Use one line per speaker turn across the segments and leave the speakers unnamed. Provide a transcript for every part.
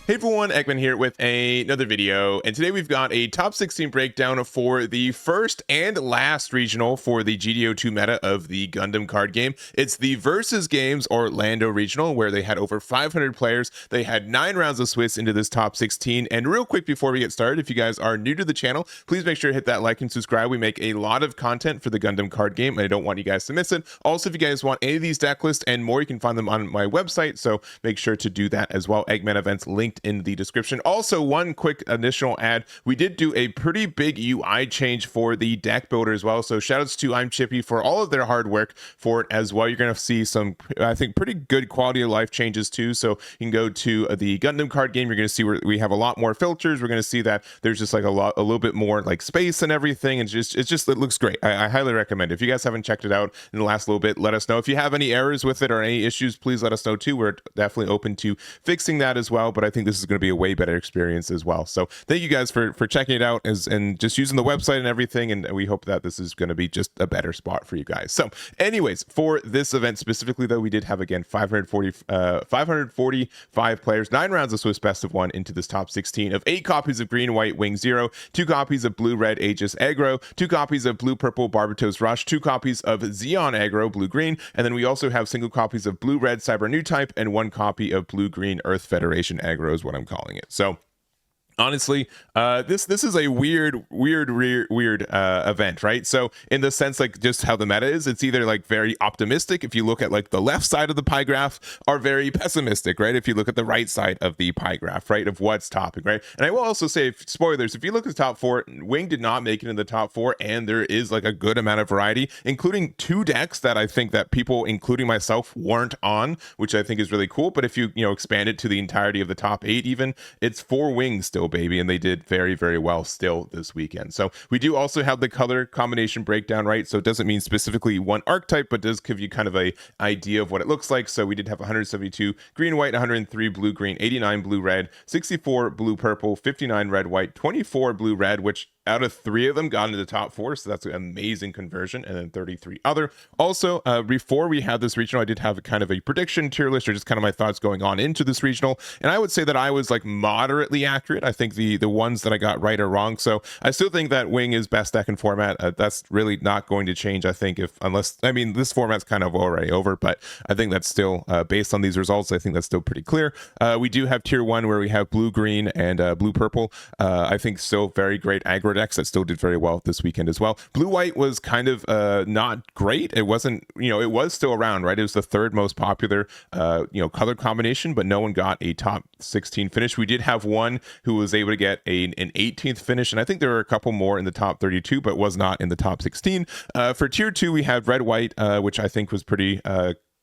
Hey everyone, Eggman here with another video, and today we've got a top 16 breakdown for the first and last regional for the GD02 meta of the Gundam card game. It's the Versus Games Orlando regional, where they had over 500 players. They had 9 rounds of Swiss into this top 16, and real quick before we get started, if you guys are new to the channel, please make sure to hit that like and subscribe. We make a lot of content for the Gundam card game, and I don't want you guys to miss it. Also, if you guys want any of these deck lists and more, you can find them on my website, so make sure to do that as well. Eggman events linked in the description. Also, one quick additional ad, we did do a pretty big UI change for the deck builder as well, so shoutouts to I'm Chippy for all of their hard work for it as well. You're going to see some, I think, pretty good quality of life changes too. So you can go to the Gundam card game, you're going to see where we have a lot more filters. We're going to see that there's just like a little bit more like space and everything, and it looks great. I highly recommend it. If you guys haven't checked it out in the last little bit, let us know. If you have any errors with it or any issues, please let us know too. We're definitely open to fixing that as well, but I think this is going to be a way better experience as well. So thank you guys for checking it out and just using the website and everything, and we hope that this is going to be just a better spot for you guys. So anyways, for this event specifically though, we did have again 545 players, 9 rounds of Swiss best of 1 into this top 16 of 8 copies of green white wing 0, 2 copies of blue red Aegis Aggro, 2 copies of blue purple Barbatos Rush, 2 copies of Zeon Aggro blue green, and then we also have single copies of blue red Cyber-Newtype and 1 copy of blue green Earth Federation Aggro is what I'm calling it. So honestly, this is a weird event, right? So in the sense, like, just how the meta is, it's either like very optimistic if you look at like the left side of the pie graph, or very pessimistic, right, if you look at the right side of the pie graph, right, of what's topping, right? And I will also say, spoilers, if you look at the top 4, Wing did not make it in the top 4, and there is like a good amount of variety, including 2 decks that I think that people, including myself, weren't on, which I think is really cool. But if you expand it to the entirety of the top 8, even, it's 4 Wings still, baby, and they did very well still this weekend. So we do also have the color combination breakdown, right? So it doesn't mean specifically one archetype, but does give you kind of a idea of what it looks like. So we did have 172 green white, 103 blue green, 89 blue red, 64 blue purple, 59 red white, 24 blue red, which out of 3 of them got into the top 4, so that's an amazing conversion, and then 33 other. Also, before we had this regional, I did have kind of a prediction tier list, or just kind of my thoughts going on into this regional, and I would say that I was like moderately accurate. I think the ones that I got right or wrong, so I still think that Wing is best deck in format. That's really not going to change, I think, unless, I mean, this format's kind of already over, but I think that's still, based on these results, I think that's still pretty clear. We do have tier 1 where we have blue green and blue purple. I think still very great aggro decks that still did very well this weekend as well. Blue white was kind of not great. It wasn't, it was still around, right? It was the 3rd most popular color combination, but no one got a top 16 finish. We did have one who was able to get an 18th finish, and I think there were a couple more in the top 32, but was not in the top 16. For tier 2, we had red white, which I think was pretty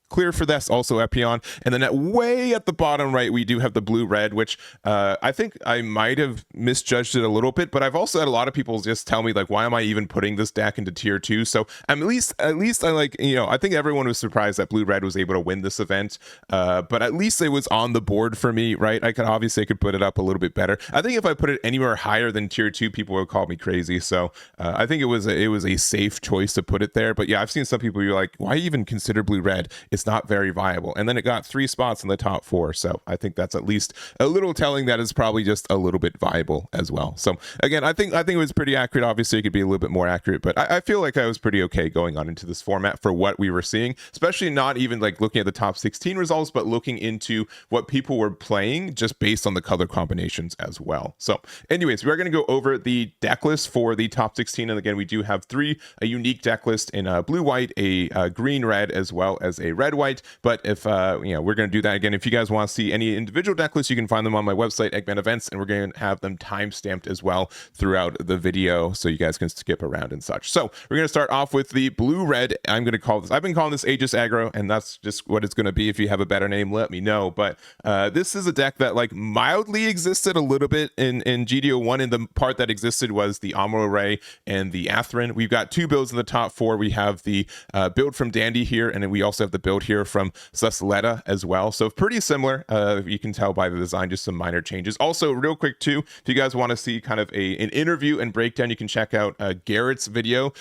clear for this, also Epion. And then way at the bottom right, we do have the blue red, which I think I might have misjudged it a little bit, but I've also had a lot of people just tell me, like, why am I even putting this deck into tier 2? So at least I like, I think everyone was surprised that blue red was able to win this event, but at least it was on the board for me, right? I could put it up a little bit better. I think if I put it anywhere higher than tier 2, people would call me crazy. So I think it was a safe choice to put it there. But yeah, I've seen some people be like, why even consider blue red? It's not very viable. And then it got 3 spots in the top 4, so I think that's at least a little telling that it's probably just a little bit viable as well. So again, I think it was pretty accurate. Obviously it could be a little bit more accurate, but I feel like I was pretty okay going on into this format for what we were seeing, especially not even like looking at the top 16 results, but looking into what people were playing just based on the color combinations as well. So anyways, we are going to go over the deck list for the top 16, and again, we do have 3 a unique deck list in blue white, a green red, as well as a red white. But if we're going to do that again. If you guys want to see any individual deck lists, you can find them on my website, Eggman Events, and we're going to have them time stamped as well throughout the video, so you guys can skip around and such. So we're going to start off with the blue red. I've been calling this Aegis Aggro, and that's just what it's going to be. If you have a better name, let me know. But this is a deck that like mildly existed a little bit in GD01, and the part that existed was the Amuro Ray and the Atherin. We've got 2 builds in the top 4. We have the build from Dandy here, and then we also have the build build here from Susletta as well. So pretty similar. You can tell by the design, just some minor changes. Also, real quick too, if you guys want to see kind of an interview and breakdown, you can check out Garrett's video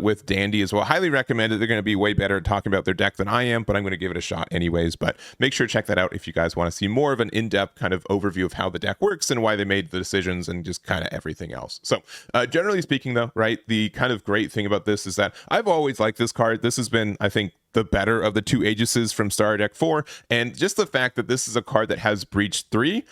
with Dandy as well. Highly recommend it. They're going to be way better at talking about their deck than I am, but I'm going to give it a shot anyways. But make sure to check that out if you guys want to see more of an in-depth kind of overview of how the deck works and why they made the decisions and just kind of everything else. So generally speaking though, right, the kind of great thing about this is that I've always liked this card. This has been, I think, the better of the two Aegises from Star Deck 4, and just the fact that this is a card that has Breach 3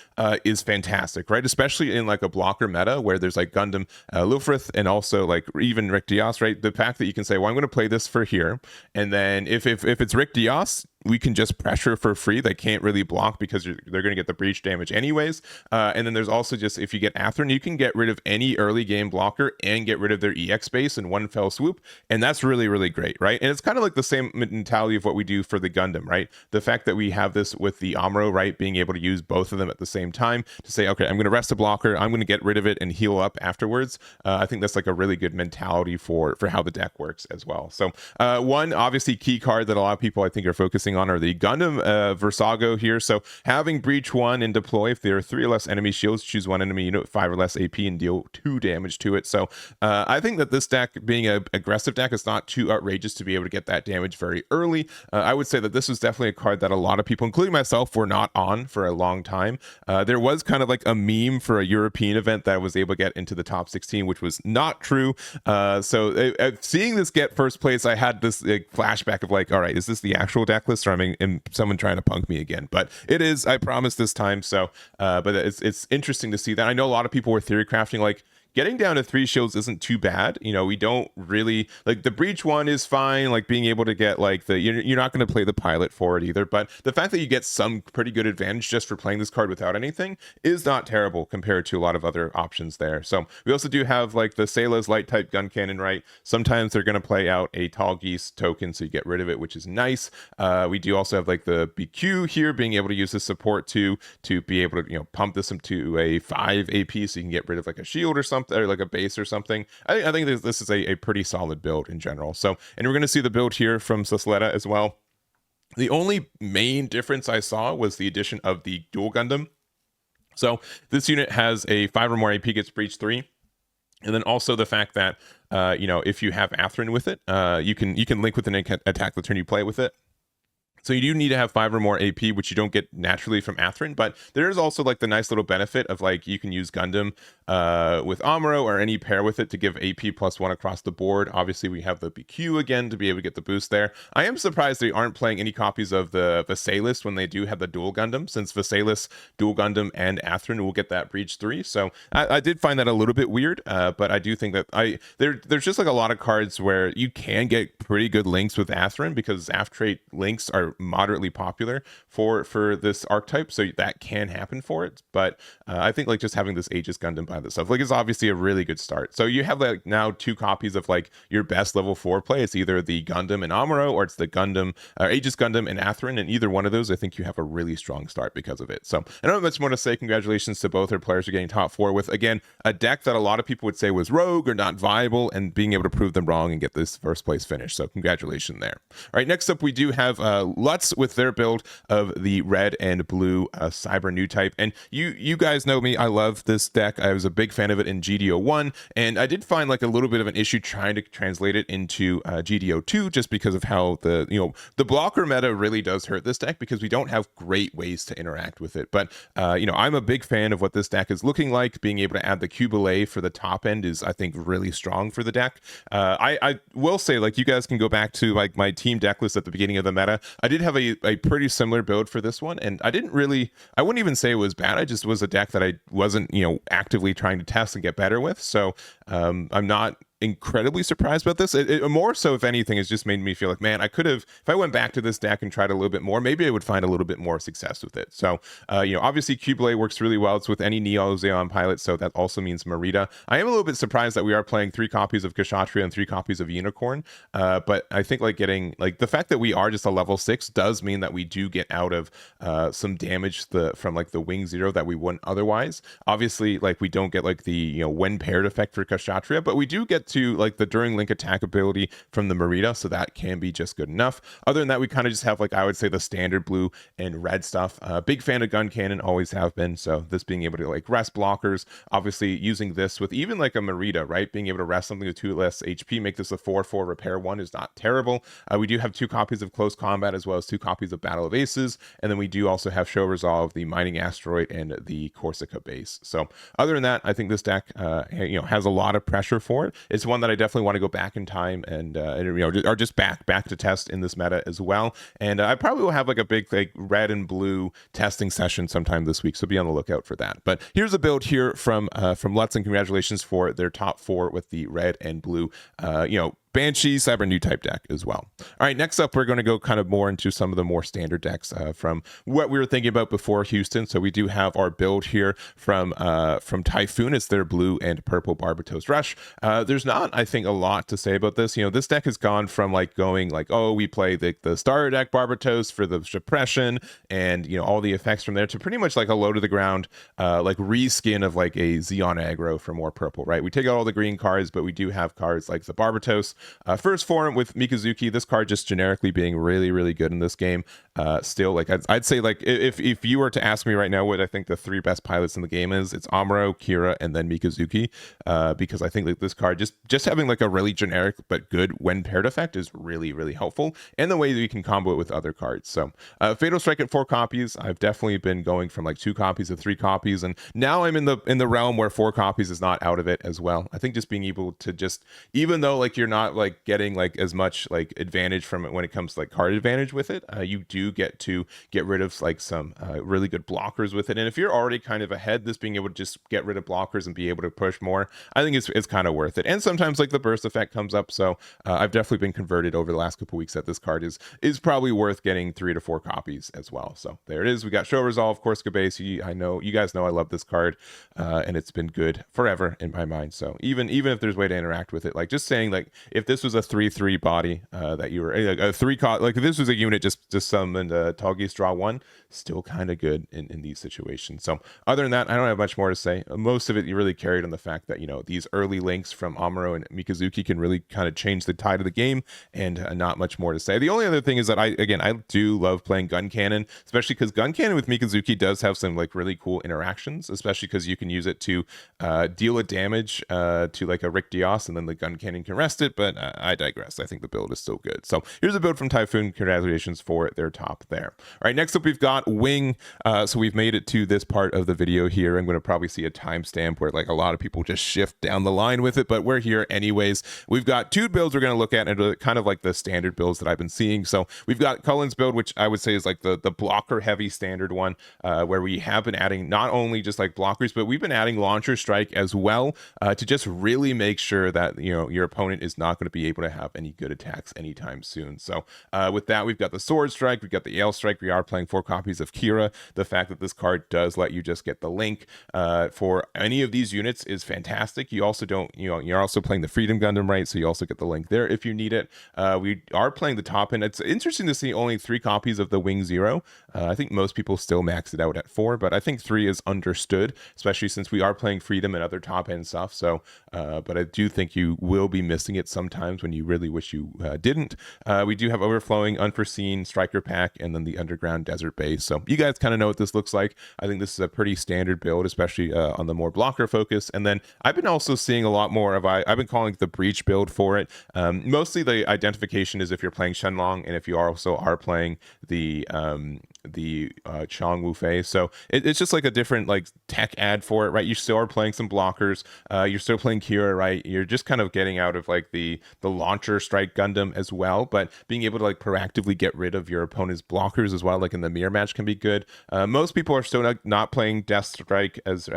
is fantastic, right? Especially in like a blocker meta where there's like Gundam Lufrith and also like even Rick Dios, right? The fact that you can say, well, I'm going to play this for here, and then if it's Rick Dios, we can just pressure for free. They can't really block because they're going to get the breach damage anyways. And then there's also just, if you get Atherin, you can get rid of any early game blocker and get rid of their EX base in one fell swoop. And that's really, really great, right? And it's kind of like the same mentality of what we do for the Gundam, right? The fact that we have this with the Amuro, right? Being able to use both of them at the same time to say, okay, I'm going to rest a blocker, I'm going to get rid of it and heal up afterwards. I think that's like a really good mentality for how the deck works as well. So one obviously key card that a lot of people I think are focusing on are the Gundam Versago here. So having Breach 1 and deploy, if there are 3 or less enemy shields, choose one enemy unit with 5 or less AP and deal 2 damage to it. So I think that this deck, being an aggressive deck, is not too outrageous to be able to get that damage very early. I would say that this was definitely a card that a lot of people, including myself, were not on for a long time. There was kind of like a meme for a European event that I was able to get into the top 16, which was not true. So seeing this get first place, I had this flashback of like, all right, is this the actual deck list, or am someone trying to punk me again? But it is, I promise this time. So but it's interesting to see that. I know a lot of people were theory crafting like, getting down to 3 shields isn't too bad. You know, we don't really like the breach one is fine. Like being able to get like you're not going to play the pilot for it either. But the fact that you get some pretty good advantage just for playing this card without anything is not terrible compared to a lot of other options there. So we also do have like the Sayla's light type gun cannon, right? Sometimes they're going to play out a tall geese token, so you get rid of it, which is nice. We do also have like the BQ here, being able to use the support to be able to, you know, pump this into a 5 AP so you can get rid of like a shield or something, or like a base or something. I think this is a pretty solid build in general. So, and we're going to see the build here from Susletta as well. The only main difference I saw was the addition of the dual Gundam. So this unit has a 5 or more AP, gets breach 3. And then also the fact that, you know, if you have Atherin with it, you can link with an attack the turn you play with it. So you do need to have 5 or more AP, which you don't get naturally from Atherin, but there is also like the nice little benefit of like you can use Gundam with Amuro or any pair with it to give AP +1 across the board. Obviously, we have the BQ again to be able to get the boost there. I am surprised they aren't playing any copies of the Visalis when they do have the dual Gundam, since Visalis, dual Gundam, and Atherin will get that breach 3. So I did find that a little bit weird, but I do think that there's just like a lot of cards where you can get pretty good links with Atherin because Zaf trait links are moderately popular for this archetype, so that can happen for it. But I think like just having this Aegis Gundam by itself, like, is obviously a really good start. So you have like now 2 copies of like your best level 4 play. It's either the Gundam and Amuro, or it's the Gundam Aegis Gundam and Atherin, and either one of those I think you have a really strong start because of it. So I don't have much more to say. Congratulations to both our players for getting top 4 with, again, a deck that a lot of people would say was rogue or not viable, and being able to prove them wrong and get this first place finish. So congratulations there. All right, next up we do have Lutz with their build of the red and blue Cyber-Newtype. And you guys know me, I love this deck. I was a big fan of it in GD01, and I did find like a little bit of an issue trying to translate it into GD02, just because of how the blocker meta really does hurt this deck, because we don't have great ways to interact with it. But I'm a big fan of what this deck is looking like. Being able to add the Qubeley for the top end is, I think, really strong for the deck. I will say, like, you guys can go back to like my team deck list at the beginning of the meta. I did have a pretty similar build for this one, and I wouldn't even say it was bad. I just was a deck that I wasn't actively trying to test and get better with. So I'm not incredibly surprised about this. It more so, if anything, has just made me feel like, man, I could have, if I went back to this deck and tried a little bit more, maybe I would find a little bit more success with it. So obviously Qubeley works really well. It's with any Neo Zeon pilot, so that also means Marita. I am a little bit surprised that we are playing 3 copies of Kshatriya and 3 copies of Unicorn, but I think like getting like the fact that we are just a level 6 does mean that we do get out of some damage from like the Wing 0 that we wouldn't otherwise. Obviously, like, we don't get like the when paired effect for Kshatriya, but we do get get to like the during link attack ability from the Merida, so that can be just good enough. Other than that, we kind of just have like, I would say, the standard blue and red stuff. Big fan of gun cannon, always have been. So this being able to like rest blockers, obviously using this with even like a Merida, right? Being able to rest something with 2 less HP, make this a 4/4 repair one is not terrible. We do have 2 copies of Close Combat as well as 2 copies of Battle of Aces, and then we do also have Show Resolve, the Mining Asteroid, and the Corsica base. So other than that, I think this deck has a lot of pressure for it. It's one that I definitely want to go back in time and or just back to test in this meta as well. And I probably will have like a big like red and blue testing session sometime this week, so be on the lookout for that. But here's a build here from Lutz, and congratulations for their top 4 with the red and blue Banshee Cyber-Newtype deck as well. All right, next up, we're going to go kind of more into some of the more standard decks from what we were thinking about before Houston. So we do have our build here from Typhoon. It's their blue and purple Barbatos Rush. There's not, I think, a lot to say about this. This deck has gone from like going like, oh, we play the starter deck Barbatos for the suppression and all the effects from there, to pretty much like a low to the ground like reskin of like a Zeon aggro for more purple, right? We take out all the green cards, but we do have cards like the Barbatos. First form with Mikazuki, this card just generically being really, really good in this game. Still, like I'd say, like if you were to ask me right now what I think the 3 best pilots in the game is, it's Amuro, Kira, and then Mikazuki. Because I think like this card just having like a really generic but good when paired effect is really, really helpful, and the way that you can combo it with other cards. So Fatal Strike at 4 copies. I've definitely been going from like 2 copies to 3 copies, and now I'm in the realm where 4 copies is not out of it as well. I think just being able to just, even though like you're not like getting like as much like advantage from it when it comes to like card advantage with it, you do get to get rid of like some really good blockers with it. And if you're already kind of ahead, this being able to just get rid of blockers and be able to push more, I think it's kind of worth it. And sometimes like the burst effect comes up, so I've definitely been converted over the last couple weeks that this card is probably worth getting 3 to 4 copies as well. So there it is. We got Show Resolve, Corsica base. I know you guys know I love this card, and it's been good forever in my mind. So even if there's a way to interact with it, like just saying like if this was a 3/3 body that you were like a 3 like if this was a unit just summoned Tallgeese draw 1, still kind of good in these situations. So other than that, I don't have much more to say. Most of it you really carried on the fact that these early links from Amuro and Mikazuki can really kind of change the tide of the game, and not much more to say. The only other thing is that I do love playing gun cannon, especially because gun cannon with Mikazuki does have some like really cool interactions, especially because you can use it to deal a damage to like a Rick Dios, and then the gun cannon can rest it. But I digress. I think the build is still good. So here's a build from Typhoon. Congratulations for their top there. All right, next up we've got Wing. So we've made it to this part of the video here. I'm going to probably see a timestamp where like a lot of people just shift down the line with it, but we're here anyways. We've got 2 builds we're going to look at, and kind of like the standard builds that I've been seeing. So we've got Cullen's build, which I would say is like the blocker heavy standard one, where we have been adding not only just like blockers, but we've been adding launcher strike as well, to just really make sure that your opponent is not going to be able to have any good attacks anytime soon. So with that, we've got the sword strike, we've got the ale strike. We are playing 4 copies of Kira. The fact that this card does let you just get the link for any of these units is fantastic. You also don't, you're also playing the Freedom Gundam, right? So you also get the link there if you need it. We are playing the top end. It's interesting to see only 3 copies of the Wing Zero. I think most people still max it out at 4, but I think 3 is understood, especially since we are playing Freedom and other top end stuff. So, but I do think you will be missing it sometimes when you really wish you didn't. We do have Overflowing, Unforeseen, Striker Pack, and then the Underground Desert Base. So you guys kind of know what this looks like. I think this is a pretty standard build, especially on the more blocker focus. And then I've been also seeing a lot more of, I've been calling it the Breach build for it. Mostly the identification is if you're playing Shenlong, and if you also are playing the Chong Wu Fei. So it's just like a different like tech ad for it, right? You still are playing some blockers. You're still playing Kira, right? You're just kind of getting out of like the launcher strike Gundam as well, but being able to like proactively get rid of your opponent's blockers as well, like in the mirror match, can be good. Most people are still not playing Death Strike as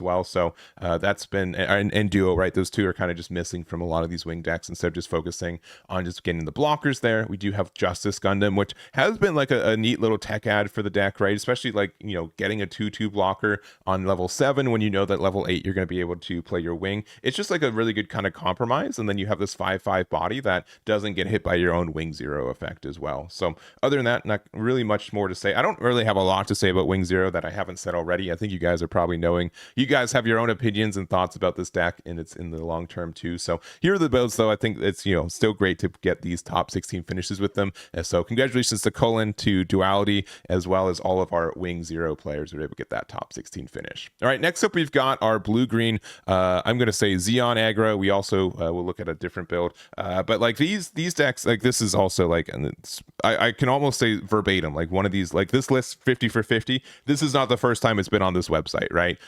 well. So that's been, and Duo, right? Those 2 are kind of just missing from a lot of these Wing decks, instead of just focusing on just getting the blockers there. We do have Justice Gundam, which has been like a neat little tech fantastic ad for the deck, right? Especially like, getting a 2/2 blocker on level 7 when you know that level 8 you're going to be able to play your wing. It's just like a really good kind of compromise, and then you have this 5/5 body that doesn't get hit by your own wing 0 effect as well. So other than that, not really much more to say. I don't really have a lot to say about wing 0 that I haven't said already. I think you guys are probably knowing. You guys have your own opinions and thoughts about this deck, and it's in the long term too. So here are the builds, though. I think it's still great to get these top 16 finishes with them. And so congratulations to Cullen, to Duality, as well as all of our wing 0 players who were able to get that top 16 finish. All right, next up we've got our blue-green. I'm going to say Zeon Aggro. We also will look at a different build, but like these decks, like this is also like, and I can almost say verbatim, like one of these, like this list 50 for 50. This is not the first time it's been on this website, right?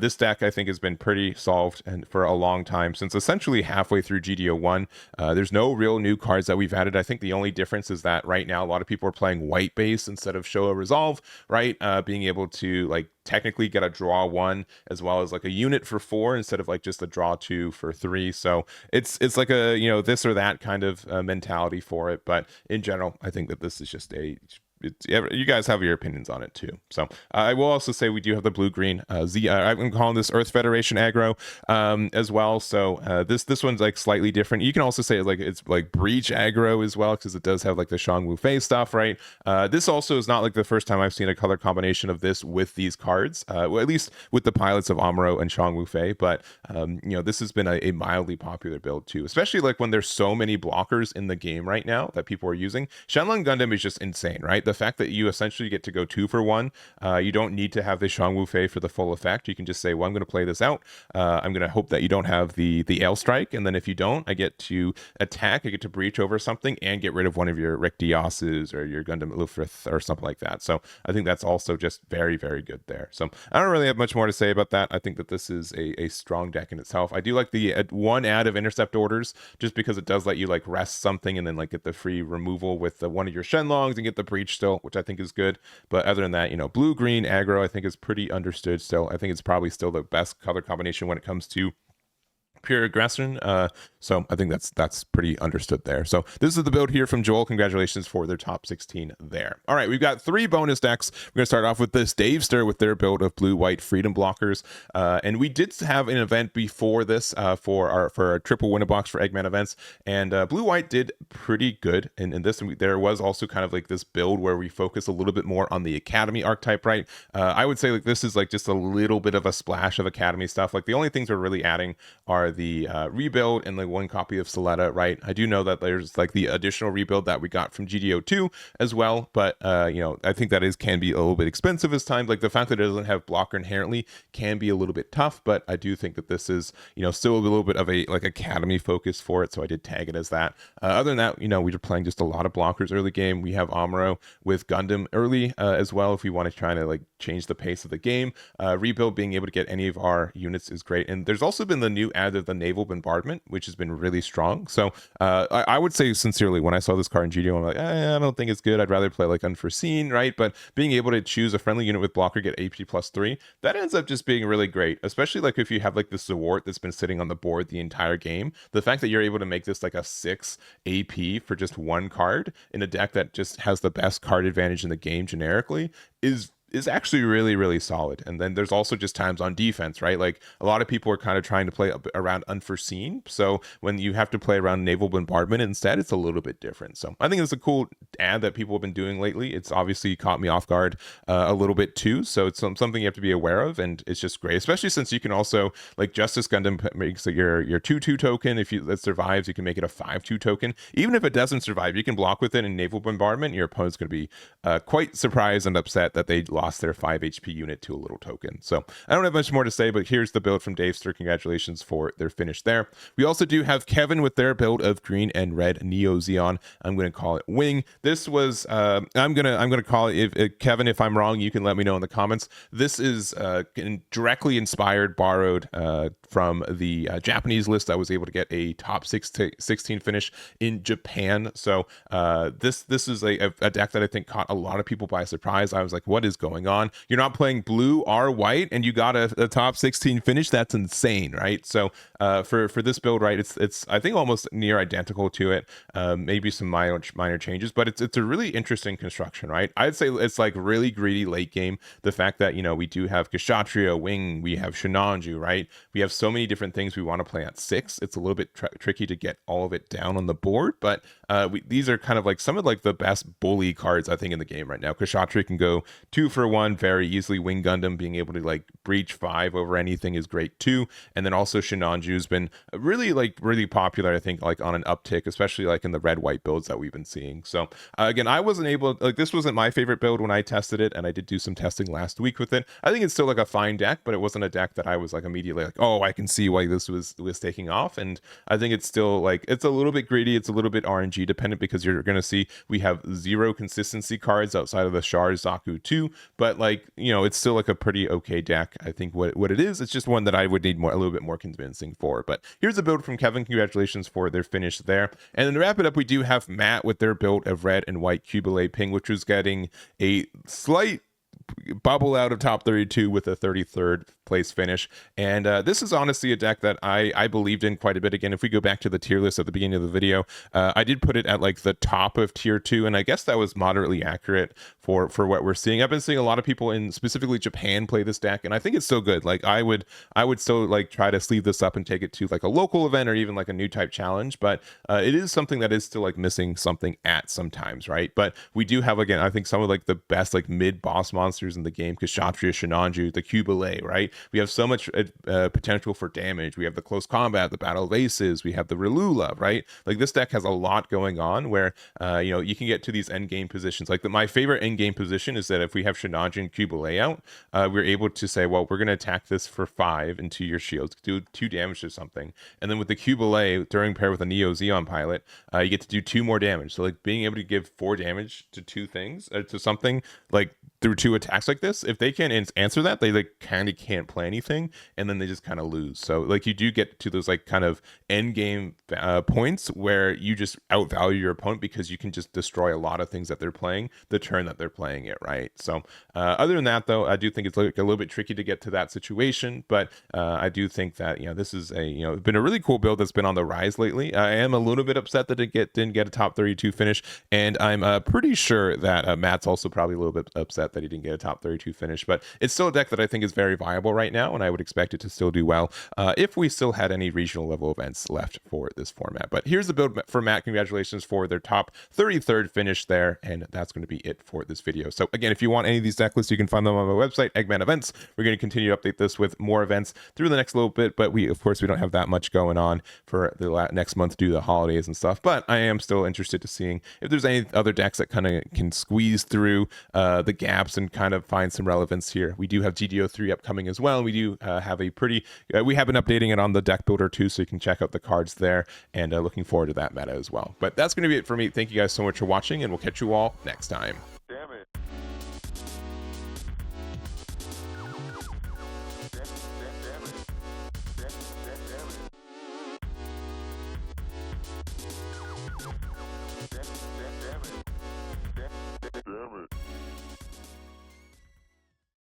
This deck I think has been pretty solved and for a long time, since essentially halfway through GD01. There's no real new cards that we've added. I think the only difference is that right now a lot of people are playing white base instead of Showa Resolve, right? Being able to like technically get a draw 1 as well as like a unit for 4 instead of like just a draw 2 for 3. So it's like a this or that kind of mentality for it. But in general, I think that this is just you guys have your opinions on it too. So I will also say we do have the blue-green I'm calling this Earth Federation aggro as well. So this one's like slightly different. You can also say it's like Breach aggro as well, because it does have like the Shang Wu Fei stuff, right? This also is not like the first time I've seen a color combination of this with these cards, well, at least with the pilots of Amuro and Shang Wu Fei. But this has been a mildly popular build too, especially like when there's so many blockers in the game right now that people are using. Shenlong Gundam is just insane, right? The fact that you essentially get to go 2 for 1, you don't need to have the Shang Wu Fei for the full effect. You can just say, well, I'm going to play this out. I'm going to hope that you don't have the L strike, and then if you don't, I get to attack, I get to breach over something and get rid of one of your Rick Dios's or your Gundam Lufrith or something like that. So I think that's also just very, very good there. So I don't really have much more to say about that. I think that this is a strong deck in itself. I do like the one ad of Intercept Orders, just because it does let you like rest something and then like get the free removal with one of your Shenlongs and get the breach still, which I think is good. But other than that, blue-green aggro I think is pretty understood still. I think it's probably still the best color combination when it comes to pure aggression. So I think that's pretty understood there. So this is the build here from Joel. Congratulations for their top 16 there. All right, we've got 3 bonus decks. We're gonna start off with this TheDavster with their build of blue-white freedom blockers. And we did have an event before this for our triple win a box for Eggman events, and blue-white did pretty good. And in this, there was also kind of like this build where we focus a little bit more on the Academy archetype, right? I would say like this is like just a little bit of a splash of Academy stuff. Like the only things we're really adding are the rebuild and like 1 copy of Susletta, right? I do know that there's like the additional rebuild that we got from GD02 as well, but I think that can be a little bit expensive as time. Like the fact that it doesn't have blocker inherently can be a little bit tough, but I do think that this is still a little bit of a like Academy focus for it, so I did tag it as that. Other than that, we were playing just a lot of blockers early game. We have Amuro with Gundam early as well if we want to try to like change the pace of the game. Rebuild, being able to get any of our units is great, and there's also been the new add of the naval bombardment, which has been really strong. So I would say sincerely, when I saw this card in GD, I'm like, I don't think it's good. I'd rather play like Unforeseen, right? But being able to choose a friendly unit with blocker, get AP +3, that ends up just being really great, especially like if you have like this Zawart that's been sitting on the board the entire game. The fact that you're able to make this like a 6 AP for just 1 card in a deck that just has the best card advantage in the game generically is actually really, really solid. And then there's also just times on defense, right? Like a lot of people are kind of trying to play around Unforeseen. So when you have to play around naval bombardment instead, it's a little bit different. So I think it's a cool ad that people have been doing lately. It's obviously caught me off guard a little bit too. So it's something you have to be aware of, and it's just great, especially since you can also like Justice Gundam makes your 2/2 token. If that survives, you can make it a 5/2 token. Even if it doesn't survive, you can block with it in naval bombardment. Your opponent's going to be quite surprised and upset that they lost their 5 HP unit to a little token. So I don't have much more to say, but here's the build from TheDavster. Congratulations for their finish there. We also do have Kevin with their build of green and red Neo Zeon. I'm going to call it Wing. This was I'm gonna call it, if Kevin, if I'm wrong, you can let me know in the comments. This is directly inspired, borrowed from the Japanese list. I was able to get a top 16 finish in Japan. So this is a deck that I think caught a lot of people by surprise. I was like, what is going going on. You're not playing blue or white, and you got a top 16 finish. That's insane, right? So for this build, right, it's I think almost near identical to it. Maybe some minor changes, but it's a really interesting construction, right? I'd say it's like really greedy late game. The fact that, you know, we do have Kshatriya, Wing, we have Shinanju, right? We have so many different things we want to play at 6. It's a little bit tricky to get all of it down on the board, but these are kind of like some of like the best bully cards I think in the game right now. Kshatriya can go 2 for 1 very easily. Wing Gundam being able to like breach 5 over anything is great too. And then also Shinanju's been really popular, I think, like on an uptick, especially like in the red-white builds that we've been seeing. So again, I wasn't able, like, this wasn't my favorite build when I tested it, and I did do some testing last week with it. I think it's still like a fine deck, but it wasn't a deck that I was like immediately like, oh, I can see why this was taking off. And I think it's still like, it's a little bit greedy, it's a little bit RNG dependent, because you're going to see we have 0 consistency cards outside of the Shar Zaku 2, but like, you know, it's still like a pretty okay deck. I think what it is, it's just one that I would need a little bit more convincing for. But here's a build from Kevin. Congratulations for their finish there. And then to wrap it up, we do have Matt with their build of red and white Qubeley ping, which was getting a slight bubble out of top 32 with a 33rd place finish. And this is honestly a deck that I believed in quite a bit. Again, if we go back to the tier list at the beginning of the video, I did put it at like the top of tier 2, and I guess that was moderately accurate for what we're seeing. I've been seeing a lot of people in specifically Japan play this deck, and I think it's still good. Like I would still like try to sleeve this up and take it to like a local event or even like a new type challenge, but it is something that is still like missing something at sometimes, right? But we do have, again, I think some of like the best like mid boss monsters in the game: Kshatriya, Shinanju, the Qubeley, right? We have so much potential for damage. We have the close combat, the battle of aces, we have the Relula, right? Like this deck has a lot going on where you know, you can get to these end game positions. Like my favorite end game position is that if we have Shinanju and Qubeley out, we're able to say, well, we're going to attack this for 5 into your shields, do 2 damage to something, and then with the Qubeley during pair with a Neo Zeon pilot, you get to do 2 more damage. So like being able to give 4 damage to 2 things, to something like through 2 attacks like this, if they can't answer that, they like kind of can't play anything, and then they just kind of lose. So like you do get to those like kind of end game points where you just outvalue your opponent because you can just destroy a lot of things that they're playing the turn that they're playing it, right? So other than that though, I do think it's like a little bit tricky to get to that situation, but I do think that, you know, this is a, you know, been a really cool build that's been on the rise lately. I am a little bit upset that it didn't get a top 32 finish, and I'm pretty sure that Matt's also probably a little bit upset that he didn't get a top 32 finish, but it's still a deck that I think is very viable right now, and I would expect it to still do well if we still had any regional level events left for this format. But here's the build for Matt. Congratulations for their top 33rd finish there, and that's going to be it for this video. So again, if you want any of these deck lists, you can find them on my website, Eggman Events. We're going to continue to update this with more events through the next little bit, but we don't have that much going on for the next month due to the holidays and stuff, but I am still interested to seeing if there's any other decks that kind of can squeeze through the gaps and kind of find some relevance here. We do have GD03 upcoming as well. We do have a pretty, we have been updating it on the deck builder too, so you can check out the cards there, and looking forward to that meta as well. But that's going to be it for me. Thank you guys so much for watching, and we'll catch you all next time.